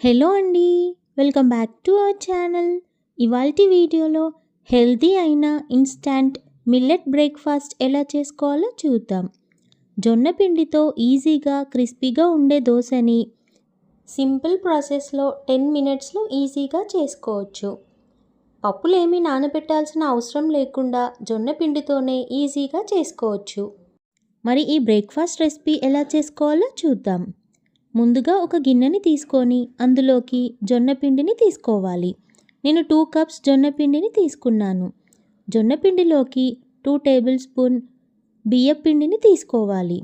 Hello అండి. Welcome back to our channel. ఇవాల్టి వీడియోలో హెల్తీ అయిన ఇన్‌స్టాంట్ మిల్లెట్ బ్రేక్‌ఫాస్ట్ ఎలా చేసుకోవాలో చూద్దాం. జొన్న పిండితో ఈజీగా, క్రిస్పీగా ఉండే దోసని సింపుల్ ప్రాసెస్‌లో 10 మినిట్స్‌లో ఈజీగా చేసుకోవచ్చు. పప్పులేమీ నానబెట్టాల్సిన అవసరం లేకుండా జొన్న పిండితోనే ఈజీగా చేసుకోవచ్చు. మరి ఈ బ్రేక్‌ఫాస్ట్ రెసిపీ ఎలా చేసుకోవాలో చూద్దాం. ముందుగా ఒక గిన్నెని తీసుకొని అందులోకి జొన్న పిండిని తీసుకోవాలి. నేను 2 కప్స్ జొన్న పిండిని తీసుకున్నాను. జొన్న పిండిలోకి 2 టేబుల్ స్పూన్ బియ్యపు పిండిని తీసుకోవాలి.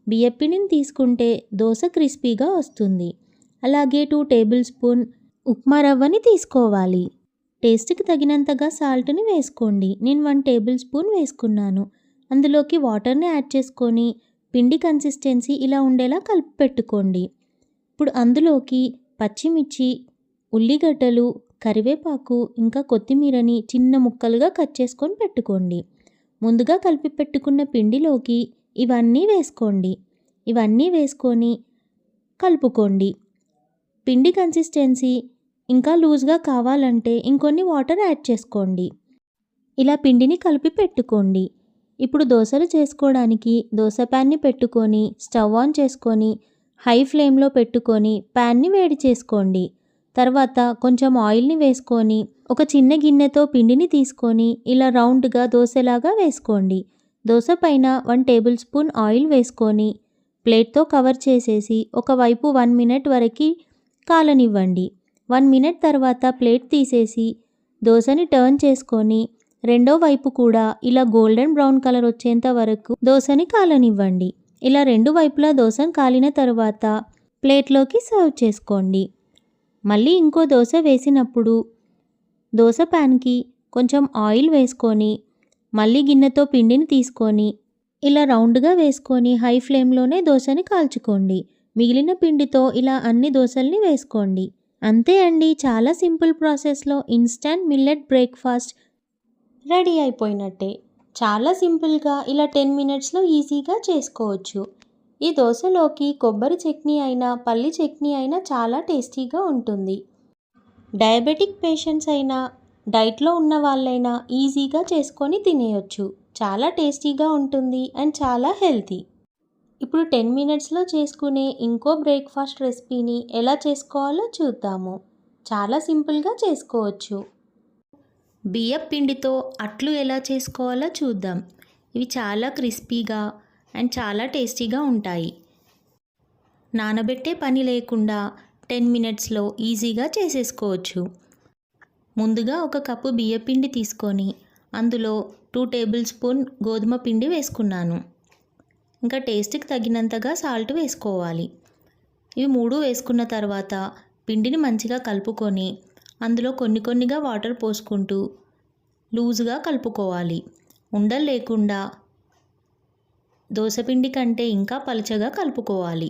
బియ్యపు పిండిని తీసుకుంటే దోస క్రిస్పీగా వస్తుంది. అలాగే 2 టేబుల్ స్పూన్ ఉప్మా రవ్వని తీసుకోవాలి. టేస్ట్‌కి తగినంతగా సాల్ట్‌ని వేసుకోండి. నేను 1 టేబుల్ స్పూన్ వేసుకున్నాను. అందులోకి వాటర్‌ని యాడ్ చేసుకొని పిండి కన్సిస్టెన్సీ ఇలా ఉండేలా కలిపి పెట్టుకోండి. ఇప్పుడు అందులోకి పచ్చిమిర్చి, ఉల్లిగడ్డలు, కరివేపాకు ఇంకా కొత్తిమీరని చిన్న ముక్కలుగా కట్ చేసుకొని పెట్టుకోండి. ముందుగా కలిపి పెట్టుకున్న పిండిలోకి ఇవన్నీ వేసుకోండి. ఇవన్నీ వేసుకొని కలుపుకోండి. పిండి కన్సిస్టెన్సీ ఇంకా లూజ్గా కావాలంటే ఇంకొన్ని వాటర్ యాడ్ చేసుకోండి. ఇలా పిండిని కలిపి పెట్టుకోండి. ఇప్పుడు దోసలు చేసుకోవడానికి దోస ప్యాన్ని పెట్టుకొని స్టవ్ ఆన్ చేసుకొని హై ఫ్లేమ్లో పెట్టుకొని ప్యాన్ని వేడి చేసుకోండి. తర్వాత కొంచెం ఆయిల్ని వేసుకొని ఒక చిన్న గిన్నెతో పిండిని తీసుకొని ఇలా రౌండ్గా దోసలాగా వేసుకోండి. దోస పైన 1 టేబుల్ స్పూన్ ఆయిల్ వేసుకొని ప్లేట్తో కవర్ చేసేసి ఒకవైపు 1 మినిట్ వరకు కాలనివ్వండి. 1 మినిట్ తర్వాత ప్లేట్ తీసేసి దోసని టర్న్ చేసుకొని రెండో వైపు కూడా ఇలా గోల్డెన్ బ్రౌన్ కలర్ వచ్చేంత వరకు దోసని కాలనివ్వండి. ఇలా రెండు వైపులా దోసని కాలిన తర్వాత ప్లేట్లోకి సర్వ్ చేసుకోండి. మళ్ళీ ఇంకో దోస వేసినప్పుడు దోస ప్యాన్కి కొంచెం ఆయిల్ వేసుకొని మళ్ళీ గిన్నెతో పిండిని తీసుకొని ఇలా రౌండ్గా వేసుకొని హై ఫ్లేమ్లోనే దోసని కాల్చుకోండి. మిగిలిన పిండితో ఇలా అన్ని దోసల్ని వేసుకోండి. అంతే అండి, చాలా సింపుల్ ప్రాసెస్లో ఇన్స్టాంట్ మిల్లెట్ బ్రేక్‌ఫాస్ట్ రెడీ అయిపోయినట్టే. చాలా సింపుల్గా ఇలా 10 మినిట్స్లో ఈజీగా చేసుకోవచ్చు. ఈ దోసలోకి కొబ్బరి చట్నీ అయినా పల్లి చట్నీ అయినా చాలా టేస్టీగా ఉంటుంది. డయాబెటిక్ పేషెంట్స్ అయినా డైట్లో ఉన్న వాళ్ళైనా ఈజీగా చేసుకొని తినేయొచ్చు. చాలా టేస్టీగా ఉంటుంది అండ్ చాలా హెల్తీ. ఇప్పుడు 10 మినిట్స్లో చేసుకునే ఇంకో బ్రేక్‌ఫాస్ట్ రెసిపీని ఎలా చేసుకోవాలో చూద్దాము. చాలా సింపుల్గా చేసుకోవచ్చు. బియ్యపు పిండితో అట్లు ఎలా చేసుకోవాలో చూద్దాం. ఇవి చాలా క్రిస్పీగా అండ్ చాలా టేస్టీగా ఉంటాయి. నానబెట్టే పని లేకుండా 10 మినిట్స్లో ఈజీగా చేసేసుకోవచ్చు. ముందుగా ఒక కప్పు బియ్యపు పిండి తీసుకొని అందులో 2 టేబుల్ స్పూన్ గోధుమ పిండి వేసుకున్నాను. ఇంకా టేస్ట్కి తగినంతగా సాల్ట్ వేసుకోవాలి. ఇవి 3 వేసుకున్న తర్వాత పిండిని మంచిగా కలుపుకొని అందులో కొన్ని కొన్నిగా వాటర్ పోసుకుంటూ లూజ్గా కలుపుకోవాలి. ఉండలు లేకుండా దోసపిండి కంటే ఇంకా పలుచగా కలుపుకోవాలి.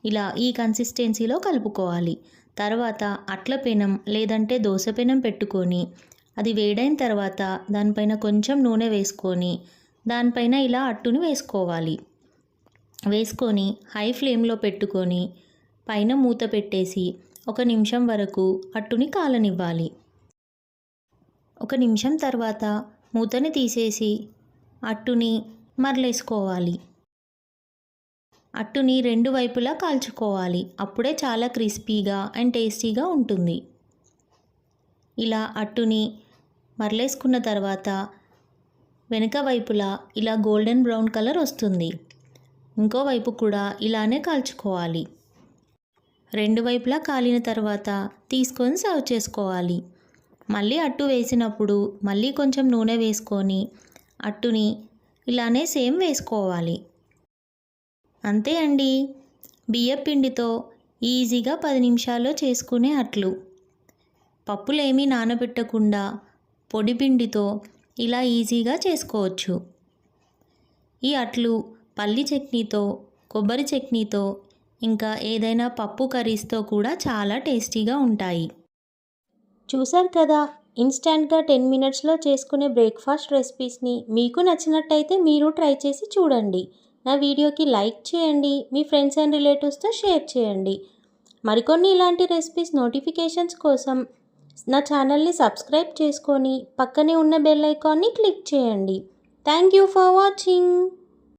ఇలా ఈ కన్సిస్టెన్సీలో కలుపుకోవాలి. తర్వాత అట్ల పెనం లేదంటే దోస పెనం పెట్టుకొని అది వేడైన తర్వాత దానిపైన కొంచెం నూనె వేసుకొని దానిపైన ఇలా అట్టుని వేసుకోవాలి. వేసుకొని హై ఫ్లేమ్లో పెట్టుకొని పైన మూత పెట్టేసి 1 నిమిషం వరకు అట్టుని కాలనివ్వాలి. 1 నిమిషం తర్వాత మూతని తీసేసి అట్టుని మరలేసుకోవాలి. అట్టుని రెండు వైపులా కాల్చుకోవాలి. అప్పుడే చాలా క్రిస్పీగా అండ్ టేస్టీగా ఉంటుంది. ఇలా అట్టుని మరలేసుకున్న తర్వాత వెనక వైపులా ఇలా గోల్డెన్ బ్రౌన్ కలర్ వస్తుంది. ఇంకోవైపు కూడా ఇలానే కాల్చుకోవాలి. రెండు వైపులా కాలిన తర్వాత తీసుకొని సర్వ్ చేసుకోవాలి. మళ్ళీ అట్టు వేసినప్పుడు మళ్ళీ కొంచెం నూనె వేసుకొని అట్టుని ఇలానే సేమ్ వేసుకోవాలి. అంతే అండి, బియ్యపు పిండితో ఈజీగా 10 నిమిషాల్లో చేసుకునే అట్లు. పప్పులేమీ నానబెట్టకుండా పొడి పిండితో ఇలా ఈజీగా చేసుకోవచ్చు. ఈ అట్లు పల్లి చట్నీతో, కొబ్బరి చట్నీతో ఇంకా ఏదైనా పప్పు కర్రీస్తో కూడా చాలా టేస్టీగా ఉంటాయి. చూశారు కదా, ఇన్స్టాంట్గా 10 మినిట్స్లో చేసుకునే బ్రేక్‌ఫాస్ట్ రెసిపీస్ని మీకు నచ్చినట్టయితే మీరు ట్రై చేసి చూడండి. నా వీడియోకి లైక్ చేయండి, మీ ఫ్రెండ్స్ అండ్ రిలేటివ్స్తో షేర్ చేయండి. మరికొన్ని ఇలాంటి రెసిపీస్ నోటిఫికేషన్స్ కోసం నా ఛానల్ని సబ్స్క్రైబ్ చేసుకొని పక్కనే ఉన్న బెల్ ఐకాన్ని క్లిక్ చేయండి. Thank you for watching.